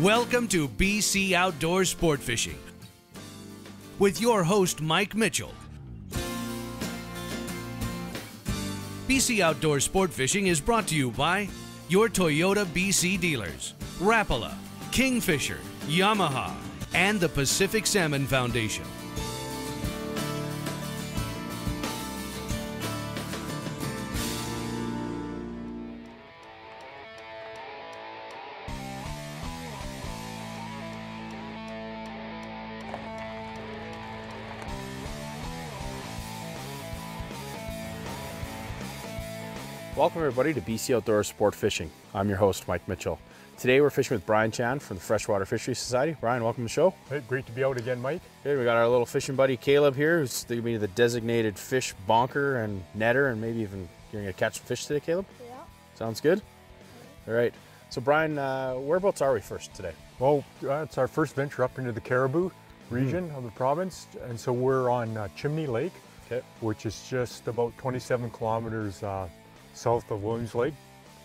Welcome to BC Outdoor Sport Fishing with your host, Mike Mitchell. BC Outdoor Sport Fishing is brought to you by your Toyota BC dealers, Rapala, Kingfisher, Yamaha, and the Pacific Salmon Foundation. Welcome everybody to BC Outdoor Sport Fishing. I'm your host, Mike Mitchell. Today we're fishing with Brian Chan from the Freshwater Fisheries Society. Brian, welcome to the show. Hey, great to be out again, Mike. Okay, we got our little fishing buddy Caleb here, who's going to be the designated fish bonker and netter, and maybe even you're going to catch some fish today, Caleb? Yeah. Sounds good? All right. So Brian, whereabouts are we first today? Well, it's our first venture up into the Caribou region of the province, and so we're on Chimey Lake, which is just about 27 kilometers south of Williams Lake.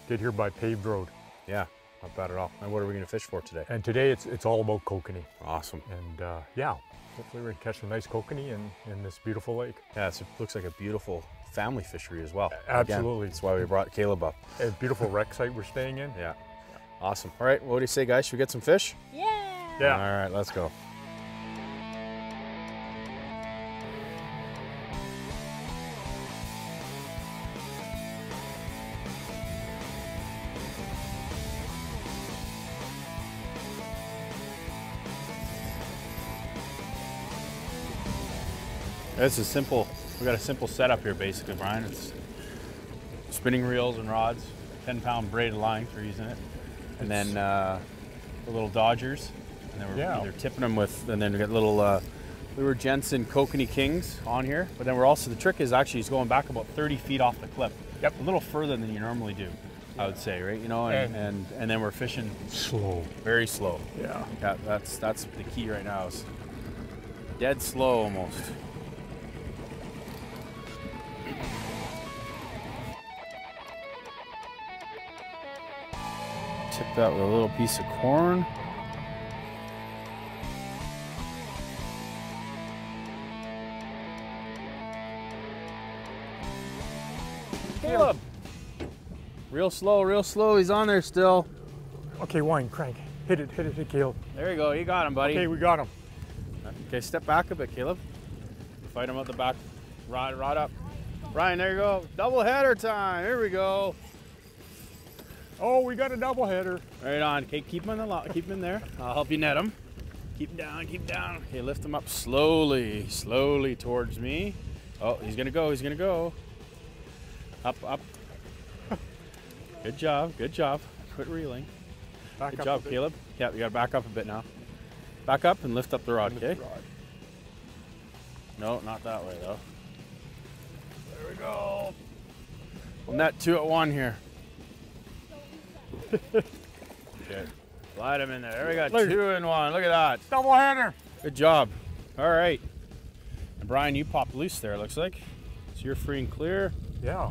Get here by paved road. Yeah, not bad at all. And what are we going to fish for today? And today it's all about kokanee. Awesome. And yeah, hopefully we're going to catch some nice kokanee in this beautiful lake. Yeah, it looks like a beautiful family fishery as well. Absolutely. Again, that's why we brought Caleb up. A beautiful wreck site we're staying in. Yeah. Awesome. All right, what do you say, guys? Should we get some fish? Yeah. Yeah. All right, let's go. It's a simple, we got a simple setup here basically, Brian. It's spinning reels and rods, 10-pound braided line for using it. And then the little Dodgers. And then we're either tipping them with, and then we got little Lure Jensen Kokanee Kings on here. But then we're also, the trick is actually he's going back about 30 feet off the cliff. Yep. A little further than you normally do, I would say, right? You know, and then we're fishing slow. Very slow. Yeah. Yeah, that's the key right now, is dead slow almost. Tip that with a little piece of corn. Caleb! Real slow, he's on there still. Okay, wine, crank. Hit it, Caleb. There you go, you got him, buddy. Okay, we got him. Okay, step back a bit, Caleb. Fight him out the back, rod up. Brian, there you go. Double header time, here we go. Oh, we got a double header. Right on. Okay, keep him in there. I'll help you net him. Keep him down. Okay, lift him up slowly towards me. Oh, he's gonna go. Up. Good job. Quit reeling. Good job, Caleb. Yeah, you gotta back up a bit now. Back up and lift up the rod, okay? No, not that way though. There we go. We'll net 2 at 1 here. Okay. Slide him in there. There we got 2 in 1. Look at that. Double header. Good job. All right. And Brian, you popped loose there, it looks like. So you're free and clear. Yeah.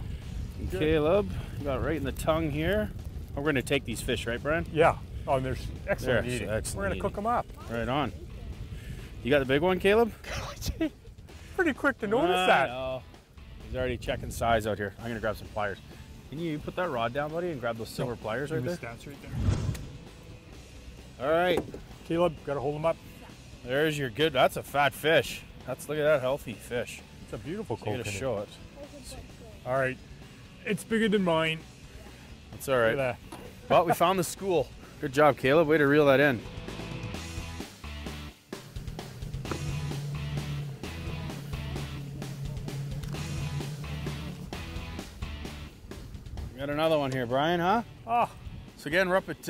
And Caleb, you got it right in the tongue here. We're going to take these fish, right, Brian? Yeah. Oh, there's excellent eating. Excellent We're going to cook them up. Right on. You got the big one, Caleb? Pretty quick to notice that. Know. He's already checking size out here. I'm going to grab some pliers. Can you put that rod down, buddy, and grab those silver pliers right there? Stats right there. All right. Caleb, got to hold them up. There's your good, that's a fat fish. Look at that healthy fish. It's a beautiful kokanee. I'm going to show it. All right. It's bigger than mine. That's all right. Well, we found the school. Good job, Caleb. Way to reel that in. Got another one here, Brian, huh? Oh. So again, we're up at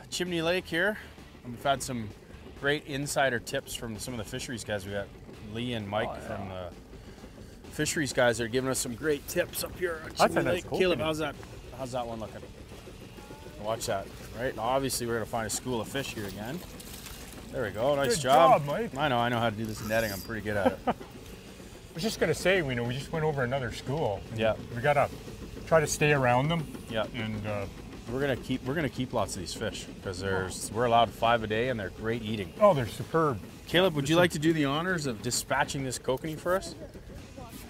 Chimey Lake here. And we've had some great insider tips from some of the fisheries guys. We got Lee and Mike from the fisheries guys that are giving us some great tips up here on Chimey Lake. Caleb, how's that one looking? Watch that, right? Now, obviously, we're gonna find a school of fish here again. There we go, nice job. Good job, Mike. I know how to do this netting. I'm pretty good at it. I was just gonna say, we just went over another school. Yeah. We gotta try to stay around them. Yeah. And We're gonna keep lots of these fish because we're allowed 5 a day and they're great eating. Oh, they're superb. Caleb, would you like to do the honors of dispatching this kokanee for us?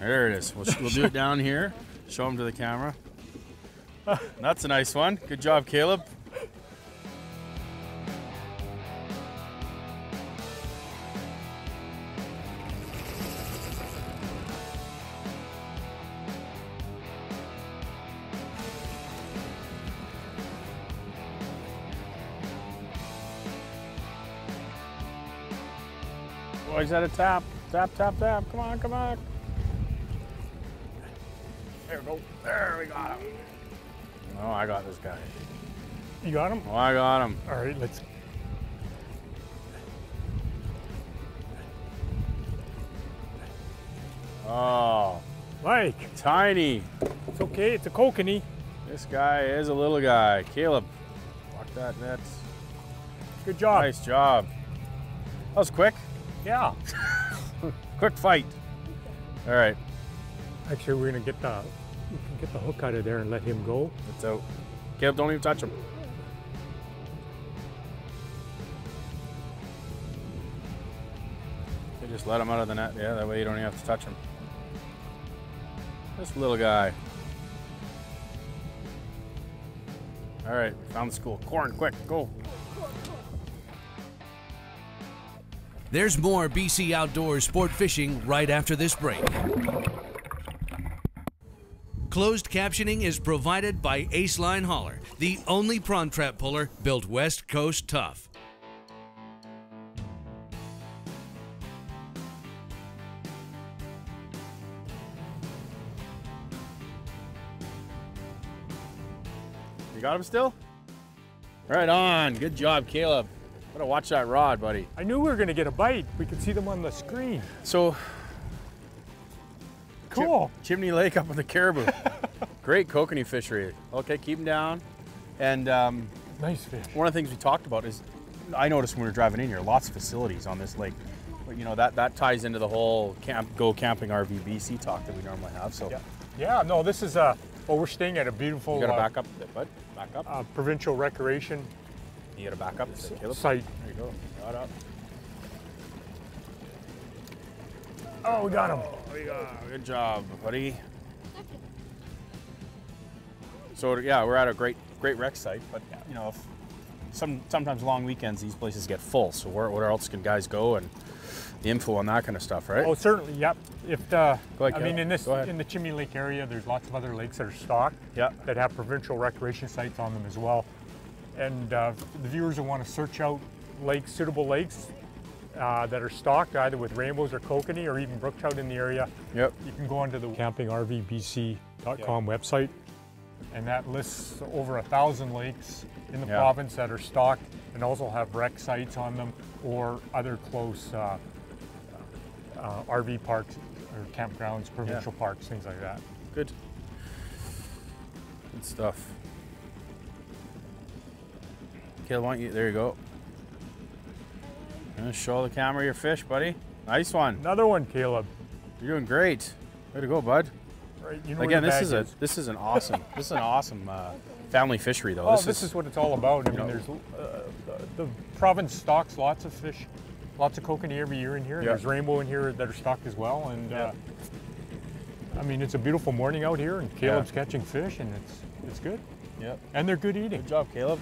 There it is. We'll do it down here. Show them to the camera. That's a nice one. Good job, Caleb. Oh, he's at a tap. Tap, tap, tap. Come on, come on. There we go. There we got him. Oh, I got this guy. You got him? Oh, I got him. All right, let's. Oh, Mike, tiny. it's okay. It's a kokanee. This guy is a little guy. Caleb, walk that net. Good job. Nice job. That was quick. Yeah. Quick fight. All right, Actually, we can get the hook out of there and let him go. it's out. Caleb, don't even touch him. You just let him out of the net. Yeah, that way you don't even have to touch him. This little guy. All right, found the school. Corn, quick, go. There's more BC Outdoors sport fishing right after this break. Closed captioning is provided by Ace Line Hauler, the only prawn trap puller built West Coast tough. You got him still? Right on. Good job, Caleb. Gotta watch that rod, buddy. I knew we were going to get a bite. We could see them on the screen. So, Cool. Chimey Lake up in the Caribou. Great kokanee fishery. Okay, keep them down. And Nice fish. one of the things we talked about is, I noticed when we were driving in here, lots of facilities on this lake. But, you know, that ties into the whole go camping RV BC talk that we normally have. So Yeah, no, this is well, we're staying at a beautiful you gotta back up a bit, bud. Back up. provincial recreation You gotta back up, Caleb. site. There you go. Got up. Oh, we got him. Good job, buddy. So yeah, we're at a great rec site, but you know, sometimes long weekends these places get full. So where else can guys go, and the info on that kind of stuff, right? Oh, certainly. Yep. If Go ahead, I mean, in Caleb. the Chimey Lake area, there's lots of other lakes that are stocked. Yeah. That have provincial recreation sites on them as well. And the viewers who want to search out lakes, suitable lakes that are stocked either with rainbows or kokanee or even brook trout in the area. Yep. You can go onto the campingrvbc.com website, and that lists over 1,000 lakes in the province that are stocked and also have rec sites on them or other close RV parks or campgrounds, provincial parks, things like that. Good stuff. Caleb, why don't you? There you go. Gonna show the camera your fish, buddy. Nice one. Another one, Caleb. You're doing great. Way to go, bud. Right, you know Again, where this the is bag this is an awesome family fishery, though. Oh, this is what it's all about. I mean, know. there's the province stocks lots of fish, lots of kokanee every year in here. And there's rainbow in here that are stocked as well. And I mean, it's a beautiful morning out here, and Caleb's catching fish, and it's good. Yep. And they're good eating. Good job, Caleb.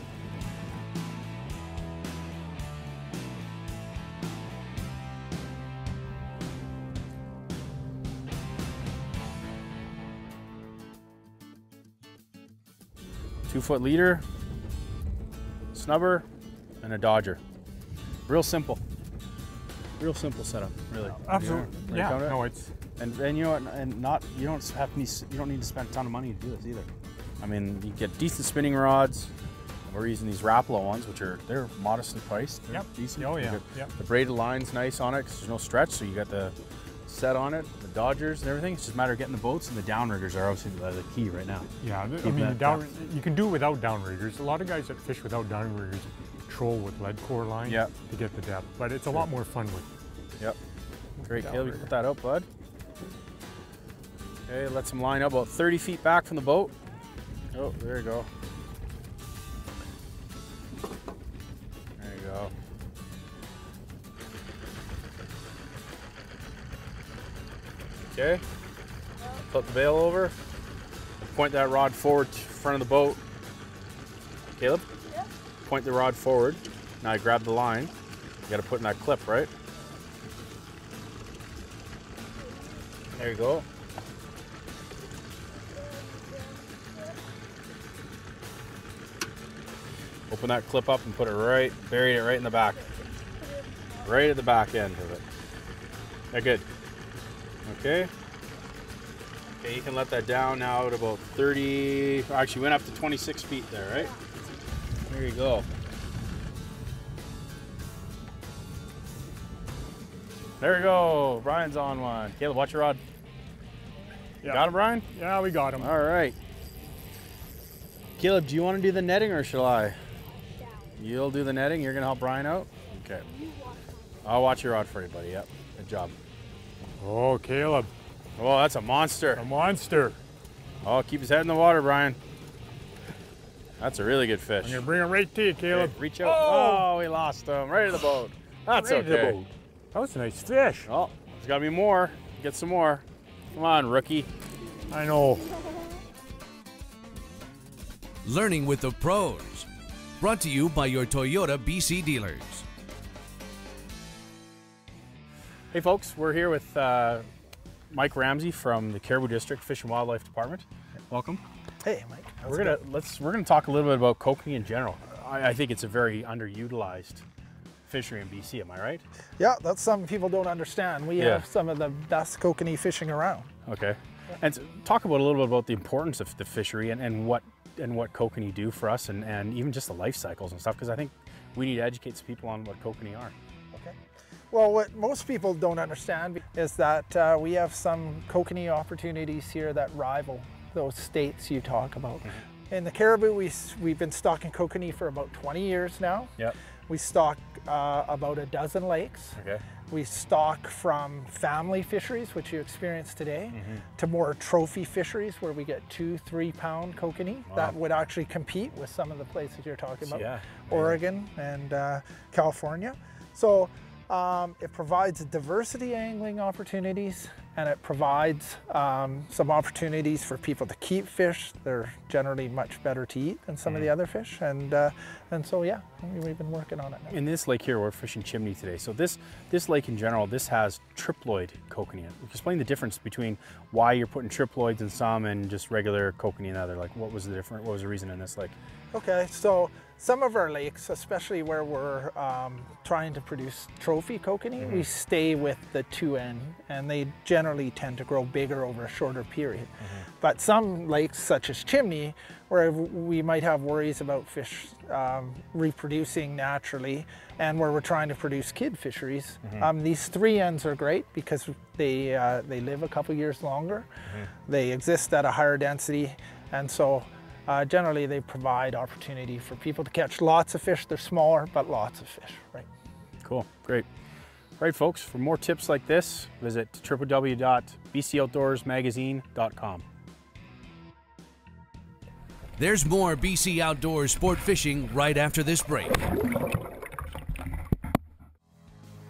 Two-foot leader, snubber, and a dodger. Real simple setup, really. Absolutely. You know, Yeah. count it? No, it's And you know what? And not you don't need to spend a ton of money to do this either. I mean, you get decent spinning rods. We're using these Rapala ones, which they're modestly priced. They're decent. Oh You yeah. get Yep. The braided line's nice on it because there's no stretch, so you got the set on it, the dodgers and everything. It's just a matter of getting the boats, and the downriggers are obviously the key right now. Yeah. I Keeping mean, that you can do it without downriggers. A lot of guys that fish without downriggers troll with lead core line to get the depth, but it's a lot more fun with. Yep. Great, Caleb. You put that out, bud. Okay, let some line up about 30 feet back from the boat. Oh, there you go. Okay. Flip the bail over. Point that rod forward in front of the boat. Caleb? Yep. Point the rod forward. Now I grab the line. You gotta put in that clip, right? There you go. Open that clip up and put it right, bury it right in the back. Right at the back end of it. Yeah, good. Okay. Okay, you can let that down now at about 30, actually went up to 26 feet there, right? There you go. There you go. Brian's on one. Caleb, watch your rod. Yeah. Got him, Brian? Yeah, we got him. All right. Caleb, do you want to do the netting or shall I? Down. You'll do the netting. You're going to help Brian out? Okay. I'll watch your rod for you, buddy. Yep. Good job. Oh, Caleb, Oh, that's a monster. a monster. Oh, keep his head in the water, Brian. That's a really good fish. I'm gonna bring him right to you, Caleb. Okay, reach out. Oh, we lost him. Right to the boat. That's Right to the okay. boat. That was a nice fish. Oh, there's got to be more. Get some more. Come on, rookie. I know. Learning with the pros. Brought to you by your Toyota BC dealers. Hey, folks. We're here with Mike Ramsey from the Caribou District Fish and Wildlife Department. Welcome. Hey, Mike. We're gonna talk a little bit about kokanee in general. I think it's a very underutilized fishery in BC. Am I right? Yeah, that's something people don't understand. We Yeah. have some of the best kokanee fishing around. Okay. And so talk about a little bit about the importance of the fishery and what kokanee do for us, and even just the life cycles and stuff. Because I think we need to educate some people on what kokanee are. Okay. Well, what most people don't understand is that we have some kokanee opportunities here that rival those states you talk about. In the Caribou, we've been stocking kokanee for about 20 years now. Yep. We stock about a dozen lakes. Okay. We stock from family fisheries, which you experience today, to more trophy fisheries where we get 2-3 pound kokanee that would actually compete with some of the places you're talking about, Yeah. Oregon and California. So it provides diversity angling opportunities, and it provides some opportunities for people to keep fish. They're generally much better to eat than some of the other fish, and so yeah, we've been working on it now. In this lake here, we're fishing Chimney today. So this lake in general, this has triploid kokanee in it. Explain the difference between why you're putting triploids in some and just regular kokanee in other. Like, what was the reason in this lake? Okay, so some of our lakes, especially where we're trying to produce trophy kokanee, we stay with the 2N, and they generally tend to grow bigger over a shorter period. But some lakes, such as Chimney, where we might have worries about fish reproducing naturally, and where we're trying to produce kid fisheries, these 3Ns are great because they live a couple years longer, they exist at a higher density, and so generally they provide opportunity for people to catch lots of fish. They're smaller, but lots of fish, right? Cool, great. All right, folks, for more tips like this, visit www.bcoutdoorsmagazine.com. There's more BC Outdoors sport fishing right after this break.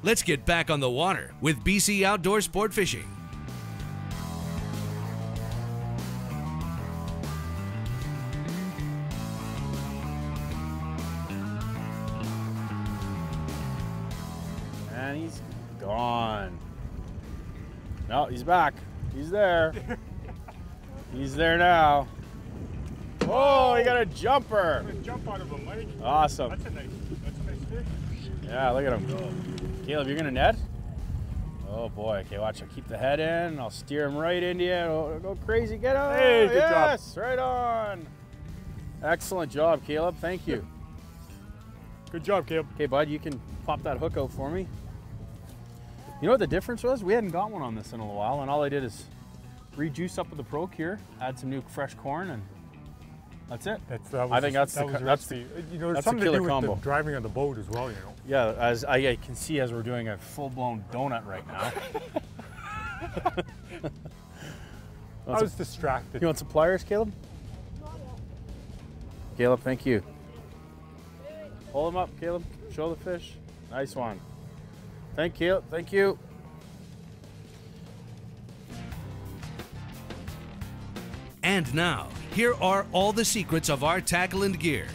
Let's get back on the water with BC Outdoor Sport Fishing. And he's gone. No, he's back. He's there. He's there now. Oh, he got a jumper. Jump out of him, Mike. Awesome. That's a nice fish. Yeah, look at him. Caleb, you're gonna net? Oh boy. Okay, watch. I'll keep the head in. I'll steer him right into you. Oh, go crazy. Get him. Hey, good job. Yes, right on. Excellent job, Caleb. Thank you. Good job, Caleb. Okay, bud, you can pop that hook out for me. You know what the difference was? We hadn't got one on this in a while, and all I did is rejuice up with the Pro Cure, add some new fresh corn, and that's it. I think that's the recipe. You know, that's there's something the to killer do with combo. the driving on the boat as well, you know. Yeah, as I can see as we're doing a full-blown donut right now. I was distracted. You want some pliers, Caleb? Caleb, thank you. Hold them up, Caleb. Show the fish. Nice one. Thank you. Thank you. And now, here are all the secrets of our tackle and gear.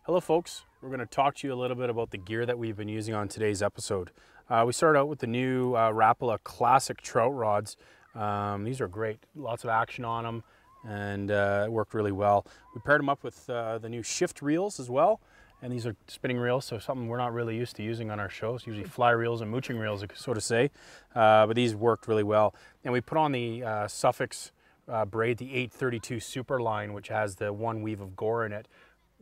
Hello folks, we're going to talk to you a little bit about the gear that we've been using on today's episode. We started out with the new Rapala Classic trout rods. These are great, lots of action on them, and it worked really well. We paired them up with the new shift reels as well, and these are spinning reels, so something we're not really used to using on our shows, usually fly reels and mooching reels, so to say, but these worked really well. And we put on the Suffix braid, the 832 Super line, which has the one weave of gore in it.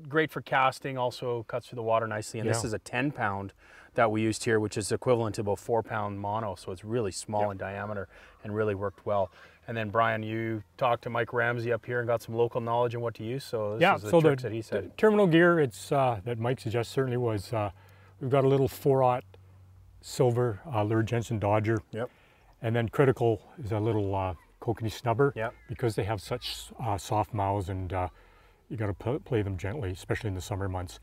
Great for casting, also cuts through the water nicely, and this is a 10-pound that we used here, which is equivalent to about 4-pound mono, so it's really small in diameter and really worked well. And then Brian, you talked to Mike Ramsey up here and got some local knowledge on what to use, so this is the tricks that he said. The terminal gear, it's that Mike suggests certainly was, we've got a little 4/0 silver Lure Jensen Dodger, and then critical is a little Kokanee snubber, because they have such soft mouths, and you got to play them gently, especially in the summer months.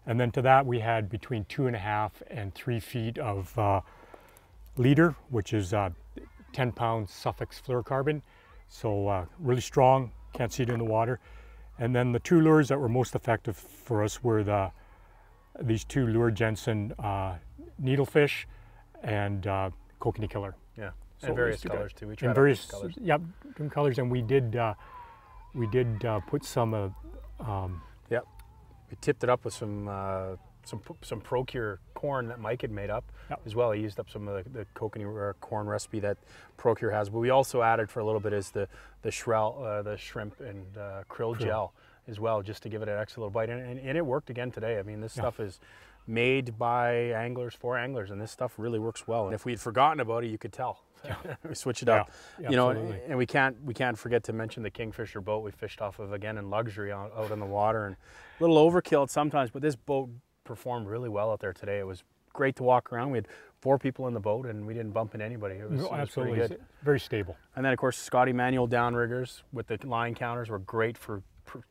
And then to that we had between 2.5 and 3 feet of leader, which is 10-pound Suffix fluorocarbon. So really strong, can't see it in the water. And then the two lures that were most effective for us were these two Lure Jensen needlefish and Kokanee killer. Yeah, so and various colors too. We tried various colors. Different colors, and we did put some we tipped it up with some Procure corn that Mike had made up as well. He used up some of the Kokanee corn recipe that Procure has, but we also added for a little bit is the shrimp and krill gel as well, just to give it an extra little bite, and it worked again today. I mean, this stuff is made by anglers for anglers, and this stuff really works well. And if we'd forgotten about it, you could tell. We switch it up, you know, and we can't forget to mention the Kingfisher boat we fished off of again in luxury out on the water, and a little overkill sometimes, but this boat performed really well out there today. It was great to walk around. We had 4 people in the boat, and we didn't bump into anybody. It was absolutely pretty good. Very stable. And then of course Scotty manual downriggers with the line counters were great for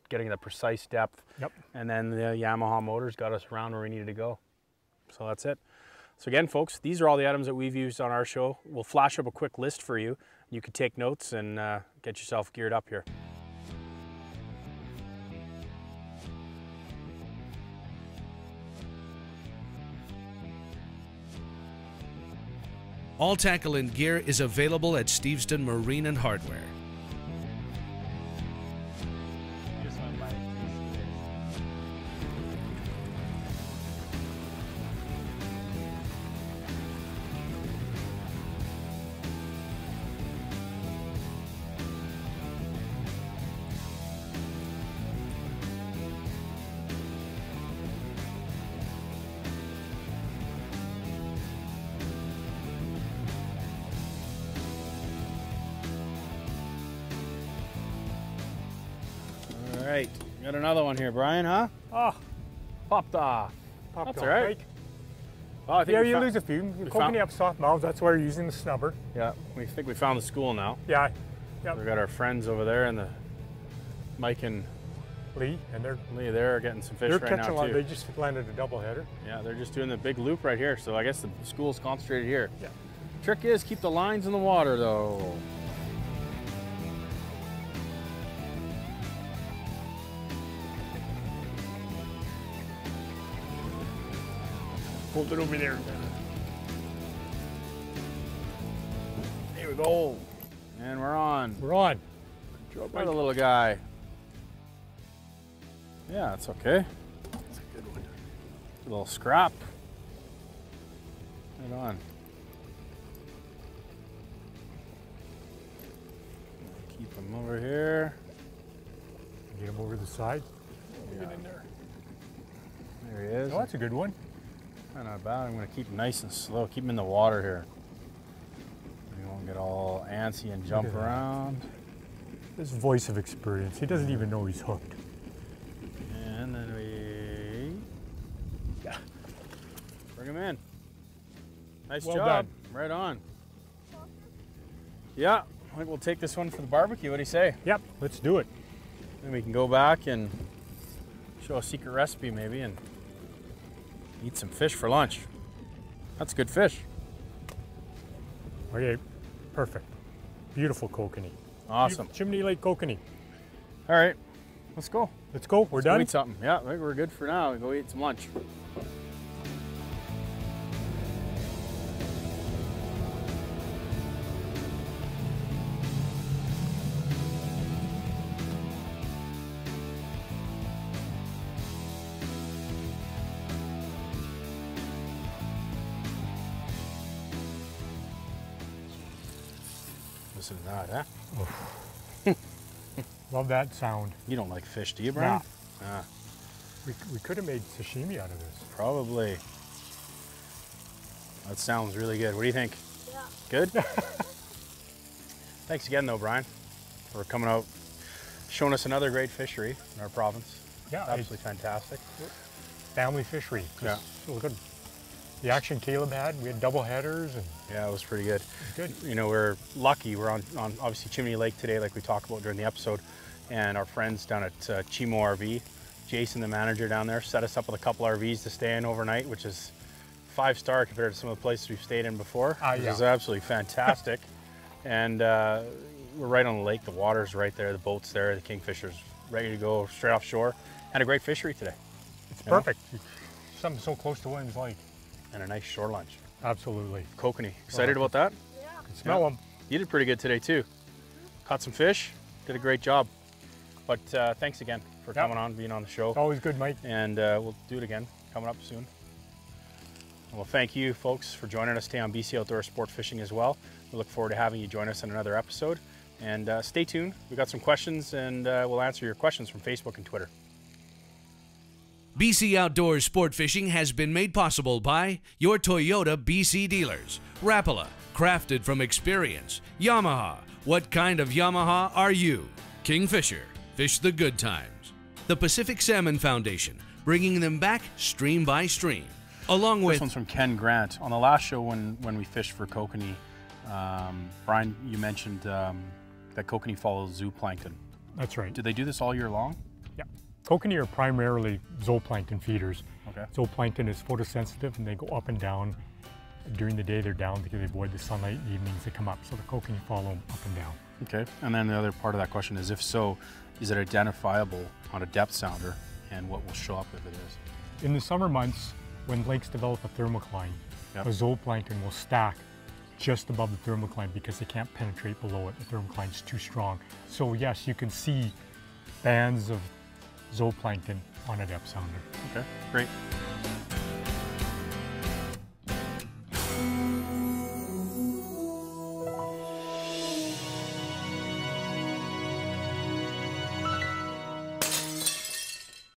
getting the precise depth. And then the Yamaha motors got us around where we needed to go. So that's it. So again, folks, these are all the items that we've used on our show. We'll flash up a quick list for you. You can take notes and get yourself geared up here. All tackle and gear is available at Steveston Marine and Hardware. All right, got another one here, Brian, huh? Oh, popped off. That's all right. Well, I think you lose a few. Kokanee have soft mouths, that's why we're using the snubber. Yeah, we think we found the school now. Yeah. We've got our friends over there, and Mike and Lee, and they're getting some fish right now too. They're catching, they just landed a double header. Yeah, they're just doing the big loop right here, so I guess the school's concentrated here. Yeah. Trick is keep the lines in the water though. Hold it over there. Here we go. And we're on. We're on. By the little guy. Yeah, it's okay. That's a good one. A little scrap. Right on. Keep him over here. Get him over the side. Yeah. Get in there. There he is. Oh, that's a good one. Not bad. I'm going to keep him nice and slow. Keep him in the water here. He won't get all antsy and jump around. This voice of experience. He doesn't even know he's hooked. And then we bring him in. Nice job. Done. Right on. Yeah, I think we'll take this one for the barbecue. What do you say? Yep, let's do it. Then we can go back and show a secret recipe maybe and eat some fish for lunch. That's good fish. Okay, Perfect. Beautiful kokanee. Awesome. Chimney Lake kokanee. All right, let's go. Let's go. We're done. Go eat something. Yeah, I think we're good for now. Go eat some lunch. Listen to that, huh? Love that sound. You don't like fish, do you, Brian? Nah. Ah, We could have made sashimi out of this. probably. That sounds really good. What do you think? Yeah. Good? Thanks again, though, Brian, for coming out, showing us another great fishery in our province. Yeah, Absolutely fantastic. family fishery. Yeah. So good. The action Caleb had, we had double headers and Yeah, it was pretty good. good. You know, we're lucky. We're on obviously Chimney Lake today, like we talked about during the episode, and our friends down at Chimey RV, Jason, the manager down there, set us up with a couple RVs to stay in overnight, which is 5-star compared to some of the places we've stayed in before. Which yeah. is absolutely fantastic. And we're right on the lake. The water's right there. The boat's there. The kingfisher's ready to go straight offshore. And a great fishery today. It's perfect. Something so close to Williams Lake. And a nice shore lunch. Absolutely. Kokanee. Excited about that? Yeah. Can smell them. You did pretty good today too. Caught some fish, did a great job. But thanks again for coming on, being on the show. Always good, Mike. And we'll do it again, coming up soon. Well, thank you folks for joining us today on BC Outdoor Sport Fishing as well. We look forward to having you join us in another episode. And stay tuned, we got some questions and we'll answer your questions from Facebook and Twitter. BC Outdoor Sport Fishing has been made possible by your Toyota BC dealers. Rapala, crafted from experience. Yamaha, what kind of Yamaha are you? Kingfisher, fish the good times. The Pacific Salmon Foundation, bringing them back stream by stream. Along This with one's from Ken Grant. On the last show when we fished for kokanee, Brian, you mentioned that kokanee follows zooplankton. That's right. Do they do this all year long? Yeah. Kokanee are primarily zooplankton feeders. Okay. Zooplankton is photosensitive and they go up and down. During the day they're down because they avoid the sunlight. Evenings they come up. So the kokanee follow them up and down. Okay. And then the other part of that question is, if so, is it identifiable on a depth sounder, and what will show up if it is? In the summer months, when lakes develop a thermocline, Yep. a zooplankton will stack just above the thermocline because they can't penetrate below it. The thermocline is too strong. So yes, you can see bands of zooplankton on a depth sounder. Okay, great.